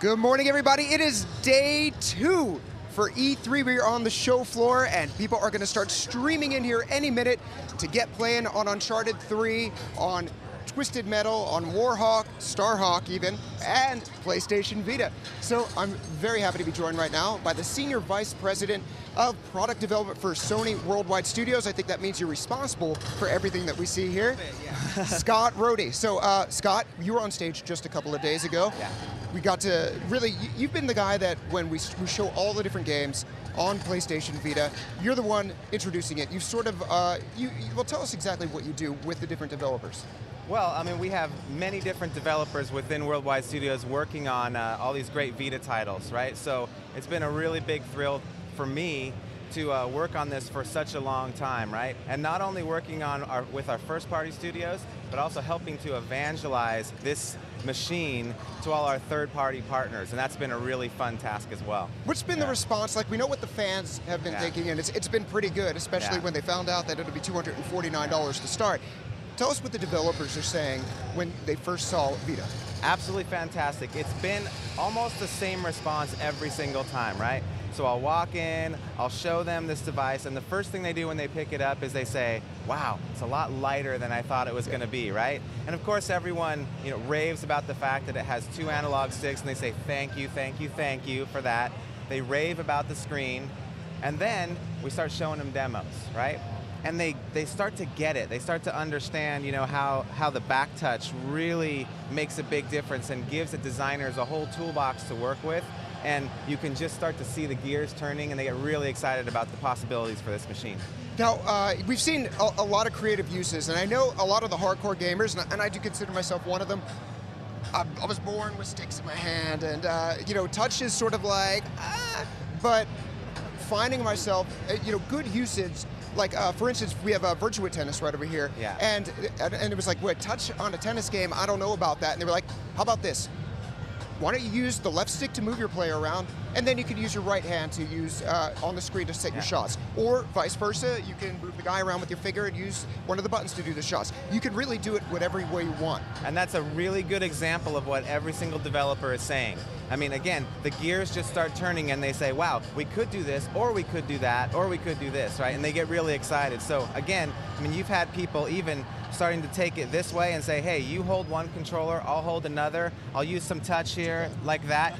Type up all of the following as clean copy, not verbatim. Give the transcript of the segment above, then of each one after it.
Good morning, everybody. It is day 2 for E3. We're on the show floor, and people are going to start streaming in here any minute to get playing on Uncharted 3, on Twisted Metal, on Warhawk, Starhawk even, and PlayStation Vita. So I'm very happy to be joined right now by the Senior Vice President of Product Development for Sony Worldwide Studios. I think that means you're responsible for everything that we see here. Yeah. Scott Rohde. So Scott, you were on stage just a couple of days ago. Yeah. We got to really, you've been the guy that when we show all the different games on PlayStation Vita, you're the one introducing it. You've sort of, well, tell us exactly what you do with the different developers. Well, I mean, we have many different developers within Worldwide Studios working on all these great Vita titles, right? So it's been a really big thrill for me to work on this for such a long time, right? And not only working on with our first-party studios, but also helping to evangelize this machine to all our third-party partners, and that's been a really fun task as well. What's been the response? Like, we know what the fans have been thinking, and it's been pretty good, especially when they found out that it would be $249 to start. Tell us what the developers are saying when they first saw Vita. Absolutely fantastic. It's been almost the same response every single time, right? So I'll walk in, I'll show them this device, and the first thing they do when they pick it up is they say, wow, it's a lot lighter than I thought it was going to be, right? And of course everyone raves about the fact that it has 2 analog sticks, and they say thank you, thank you, thank you for that. They rave about the screen, and then we start showing them demos, right? And they start to get it. They start to understand, how the back touch really makes a big difference and gives the designers a whole toolbox to work with. And you can just start to see the gears turning, and they get really excited about the possibilities for this machine. Now, we've seen a lot of creative uses, and I know a lot of the hardcore gamers, and I do consider myself one of them. I was born with sticks in my hand, and touch is sort of like, but finding myself, good usage. Like, for instance, we have Virtua Tennis right over here, and it was like, what, touch on a tennis game? I don't know about that. And they were like, how about this? Why don't you use the left stick to move your player around, and then you can use your right hand to use on the screen to set your shots. Or vice versa, you can move the guy around with your finger and use one of the buttons to do the shots. You can really do it whatever way you want. And that's a really good example of what every single developer is saying. I mean, again, the gears just start turning and they say, wow, we could do this, or we could do that, or we could do this, right? And they get really excited. So again, I mean, you've had people even starting to take it this way and say, hey, you hold one controller, I'll hold another, I'll use some touch here, like that.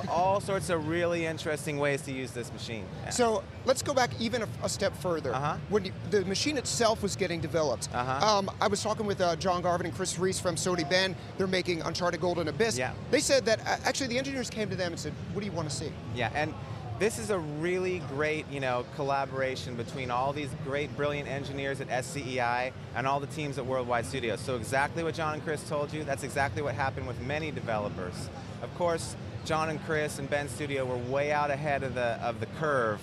All sorts of really interesting ways to use this machine. Yeah. So let's go back even a step further. When the machine itself was getting developed, I was talking with John Garvin and Chris Reese from Sony Ben. They're making Uncharted Golden Abyss. Yeah. They said that actually the engineers came to them and said, what do you want to see? Yeah, and this is a really great, collaboration between all these great, brilliant engineers at SCEI and all the teams at Worldwide Studios. So exactly what John and Chris told you, that's exactly what happened with many developers. Of course, John and Chris and Ben's studio were way out ahead of the curve,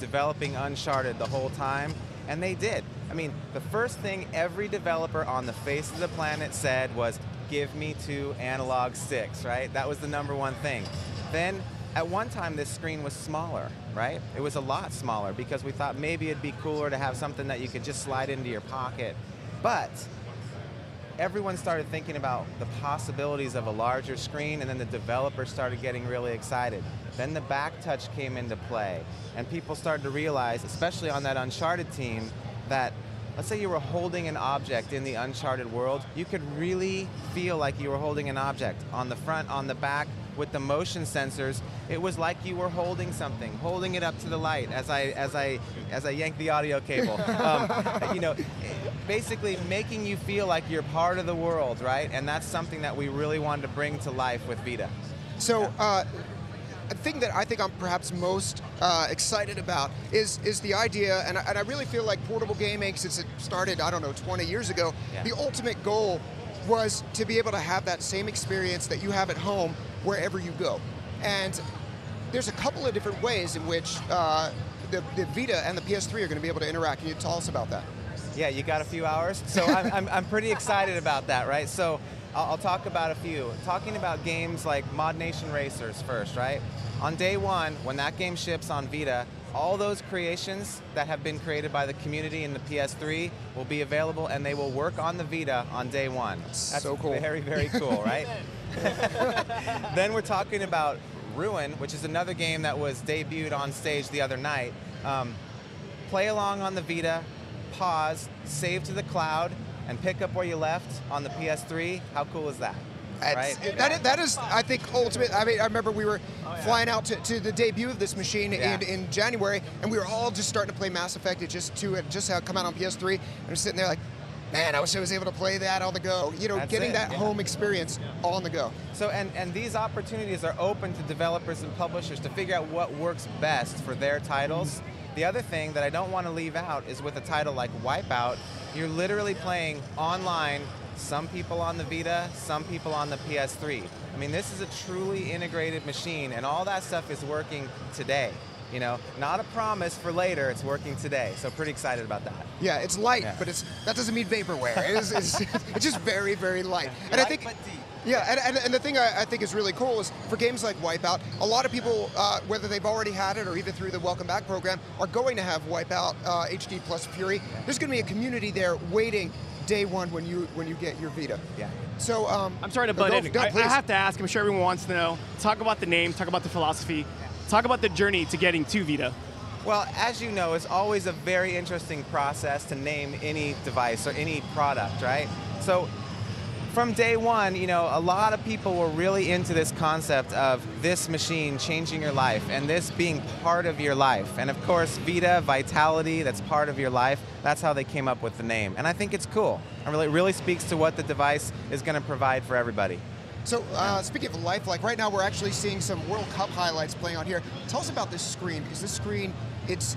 developing Uncharted the whole time, and they did. I mean, the first thing every developer on the face of the planet said was, give me 2 analog sticks, right? That was the #1 thing. Then, at one time, this screen was smaller, right? It was a lot smaller because we thought maybe it'd be cooler to have something that you could just slide into your pocket. But everyone started thinking about the possibilities of a larger screen, and then the developers started getting really excited. Then the back touch came into play, and people started to realize, especially on that Uncharted team, that let's say you were holding an object in the Uncharted world, you could really feel like you were holding an object. On the front, on the back, with the motion sensors, it was like you were holding something, holding it up to the light as I yank the audio cable. Basically making you feel like you're part of the world, right? And that's something that we really wanted to bring to life with Vita. So, a thing that I think I'm perhaps most excited about is the idea, and I really feel like portable gaming, since it started, I don't know, 20 years ago, the ultimate goal was to be able to have that same experience that you have at home wherever you go. And there's a couple of different ways in which the Vita and the PS3 are going to be able to interact. Can you tell us about that? Yeah, you got a few hours? So I'm pretty excited about that, right? So I'll talk about a few. Talking about games like Mod Nation Racers first, right? On day 1, when that game ships on Vita, all those creations that have been created by the community in the PS3 will be available, and they will work on the Vita on day 1. That's so cool. Very, very cool, right? Then we're talking about Ruin, which is another game that was debuted on stage the other night. Play along on the Vita, pause, save to the cloud, and pick up where you left on the PS3. How cool is that? Right? That is, I think, ultimate. I mean, I remember we were flying out to the debut of this machine in January, and we were all just starting to play Mass Effect. It just had come out on PS3, and I'm sitting there like, man, I wish I was able to play that on the go. You know, getting that home experience on the go. So, and these opportunities are open to developers and publishers to figure out what works best for their titles. The other thing that I don't want to leave out is with a title like Wipeout, you're literally playing online, some people on the Vita, some people on the PS3. I mean, this is a truly integrated machine, and all that stuff is working today. You know, not a promise for later, it's working today. So pretty excited about that. Yeah, it's light, but that doesn't mean vaporware. It's just very, very light. And light, I think, but deep. yeah, and the thing I think is really cool is for games like Wipeout, a lot of people, whether they've already had it or even through the Welcome Back program, are going to have Wipeout HD plus Fury. There's going to be a community there waiting day one when you get your Vita. Yeah. So I'm sorry to butt in. I have to ask. I'm sure everyone wants to know. Talk about the name. Talk about the philosophy. Talk about the journey to getting to Vita. Well, as you know, it's always a very interesting process to name any device or any product, right? So from day one, you know, a lot of people were really into this concept of this machine changing your life and this being part of your life. And of course, Vita, vitality, that's part of your life. That's how they came up with the name. And I think it's cool. It really speaks to what the device is going to provide for everybody. So speaking of life, like right now we're actually seeing some World Cup highlights playing on here. Tell us about this screen, because this screen, it's,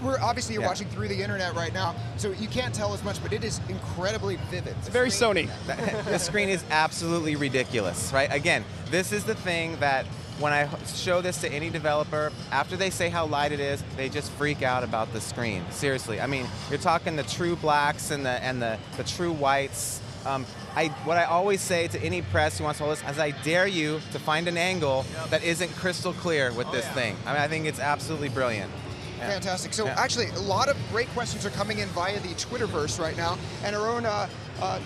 we're obviously you're watching through the internet right now, so you can't tell as much, but it is incredibly vivid. It's very Sony. The screen is absolutely ridiculous, right? Again, this is the thing that when I show this to any developer, after they say how light it is, they just freak out about the screen. Seriously, I mean, you're talking the true blacks and the true whites. What I always say to any press who wants to hold this is I dare you to find an angle that isn't crystal clear with this thing. I mean, I think it's absolutely brilliant. Yeah. Fantastic. So actually, a lot of great questions are coming in via the Twitterverse right now, and our own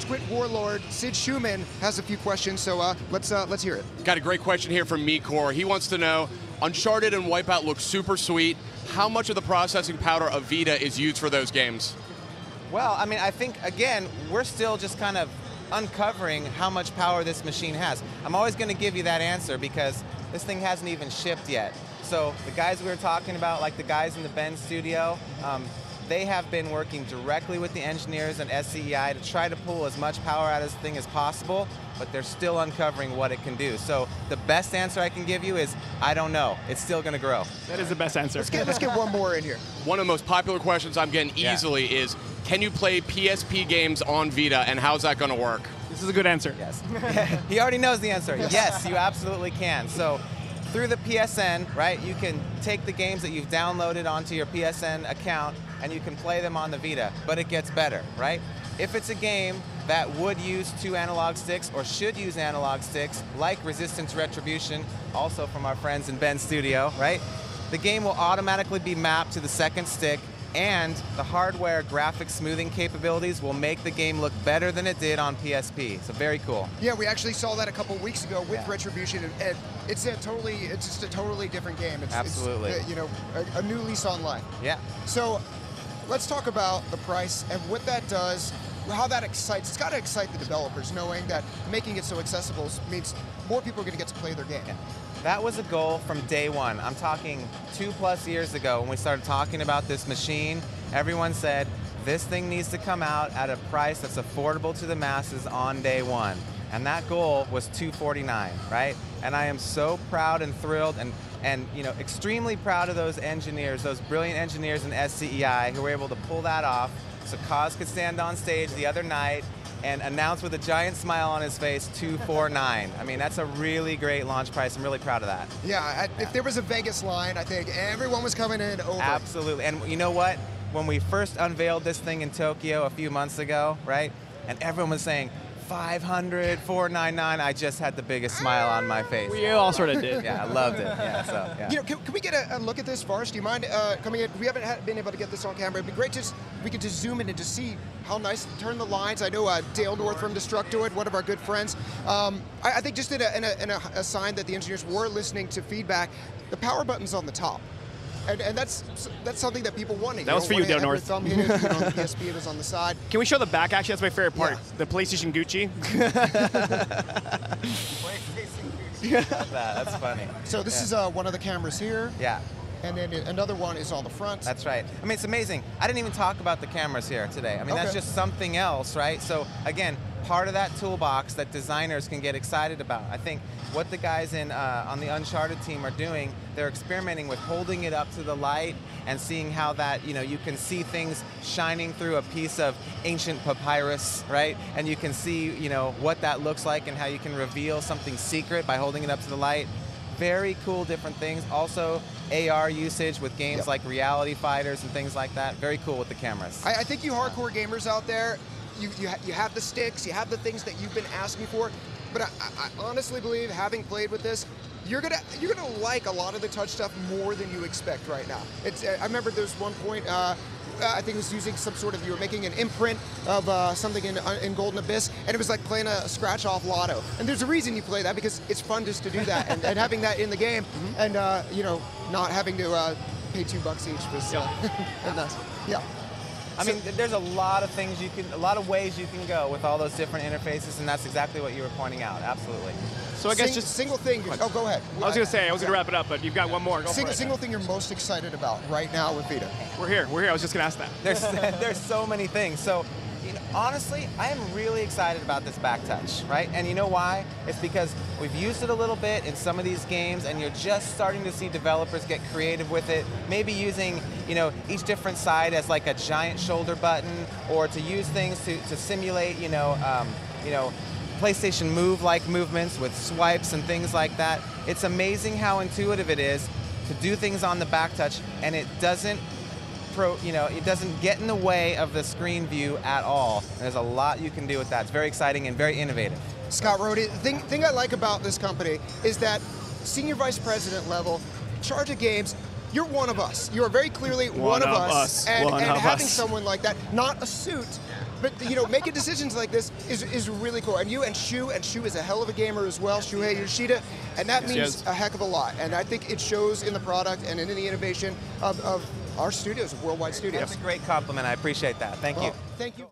Twit warlord Sid Schumann has a few questions. So let's hear it. Got a great question here from Mikor. He wants to know, Uncharted and Wipeout look super sweet. How much of the processing power of Vita is used for those games? Well, I mean, I think, again, we're still just kind of uncovering how much power this machine has. I'm always going to give you that answer because this thing hasn't even shipped yet. So the guys we were talking about, like the guys in the Bend studio, they have been working directly with the engineers and SCEI to try to pull as much power out of this thing as possible, but they're still uncovering what it can do. So the best answer I can give you is, I don't know. It's still going to grow. That is the best answer. Let's get one more in here. One of the most popular questions I'm getting easily is, can you play PSP games on Vita, and how's that going to work? This is a good answer. Yes. He already knows the answer. Yes, you absolutely can. So through the PSN, right, you can take the games that you've downloaded onto your PSN account and you can play them on the Vita, but it gets better, right? If it's a game that would use 2 analog sticks or should use analog sticks, like Resistance Retribution, also from our friends in Bend Studio, right? The game will automatically be mapped to the second stick, and the hardware graphic smoothing capabilities will make the game look better than it did on PSP. So very cool. Yeah, we actually saw that a couple weeks ago with Retribution, and it's just a totally different game. It's, absolutely. It's, you know, a new lease on life. Yeah. So let's talk about the price and what that does, how that excites. It's got to excite the developers, knowing that making it so accessible means more people are going to get to play their game. Yeah. That was a goal from day one. I'm talking 2+ years ago when we started talking about this machine. Everyone said, this thing needs to come out at a price that's affordable to the masses on day one. And that goal was $249, right? And I am so proud and thrilled and you know, extremely proud of those engineers, those brilliant engineers in SCEI who were able to pull that off so Kaz could stand on stage the other night and announce with a giant smile on his face, $249. I mean, that's a really great launch price. I'm really proud of that. Yeah, if there was a Vegas line, I think everyone was coming in over. Absolutely, and you know what? When we first unveiled this thing in Tokyo a few months ago, right? And everyone was saying, $500, $499. I just had the biggest smile on my face. We all sort of did. Yeah, I loved it. Yeah, so, yeah. You know, can we get a look at this, Forrest? Do you mind coming in? We haven't been able to get this on camera. It'd be great we could just zoom in and just see how nice to turn the lines. I know Dale North from Destructoid, one of our good friends. I think just in a sign that the engineers were listening to feedback, the power button's on the top. And that's something that people wanted. That was for you, Dale North. Thumb hit it, on the PSP, it was on the side. Can we show the back, actually? That's my favorite part. Yeah. The PlayStation Gucci. That's funny. So this is one of the cameras here. Yeah. And then another one is on the front. That's right. I mean, it's amazing. I didn't even talk about the cameras here today. I mean, that's just something else, right? So again, part of that toolbox that designers can get excited about. I think what the guys on the Uncharted team are doing, they're experimenting with holding it up to the light and seeing how that, you can see things shining through a piece of ancient papyrus, right? And you can see, what that looks like and how you can reveal something secret by holding it up to the light. Very cool different things. Also, AR usage with games like Reality Fighters and things like that. Very cool with the cameras. I think you hardcore gamers out there, you have the sticks, you have the things that you've been asking for, but I honestly believe, having played with this, you're gonna like a lot of the touch stuff more than you expect right now. I remember there was one point, I think it was using some sort of, you were making an imprint of something in Golden Abyss, and it was like playing a scratch-off lotto. And there's a reason you play that, because it's fun just to do that, and having that in the game, and not having to pay $2 each was nice. Yeah. I mean, there's a lot of things a lot of ways you can go with all those different interfaces, and that's exactly what you were pointing out. Absolutely. So I guess just single thing. Oh, go ahead. I was going to say, I was going to wrap it up, but you've got one more. Go for it. Single thing you're most excited about right now with Vita. We're here. I was just going to ask that. There's so many things. So, honestly, I am really excited about this back touch, right? And you know why? It's because we've used it a little bit in some of these games, and you're just starting to see developers get creative with it. Maybe using, each different side as like a giant shoulder button, or to use things to simulate, PlayStation Move-like movements with swipes and things like that. It's amazing how intuitive it is to do things on the back touch, and it doesn't it doesn't get in the way of the screen view at all. And there's a lot you can do with that. It's very exciting and very innovative. Scott Rody, the thing I like about this company is that senior vice president level, in charge of games, you're one of us. You are very clearly one of us. And having someone like that, not a suit, but making decisions like this is really cool. And you and Shu is a hell of a gamer as well, Shuhei Yoshida, and that means a heck of a lot. And I think it shows in the product and in the innovation of our studios, Worldwide Studios. That's a great compliment. I appreciate that. Thank you. Thank you.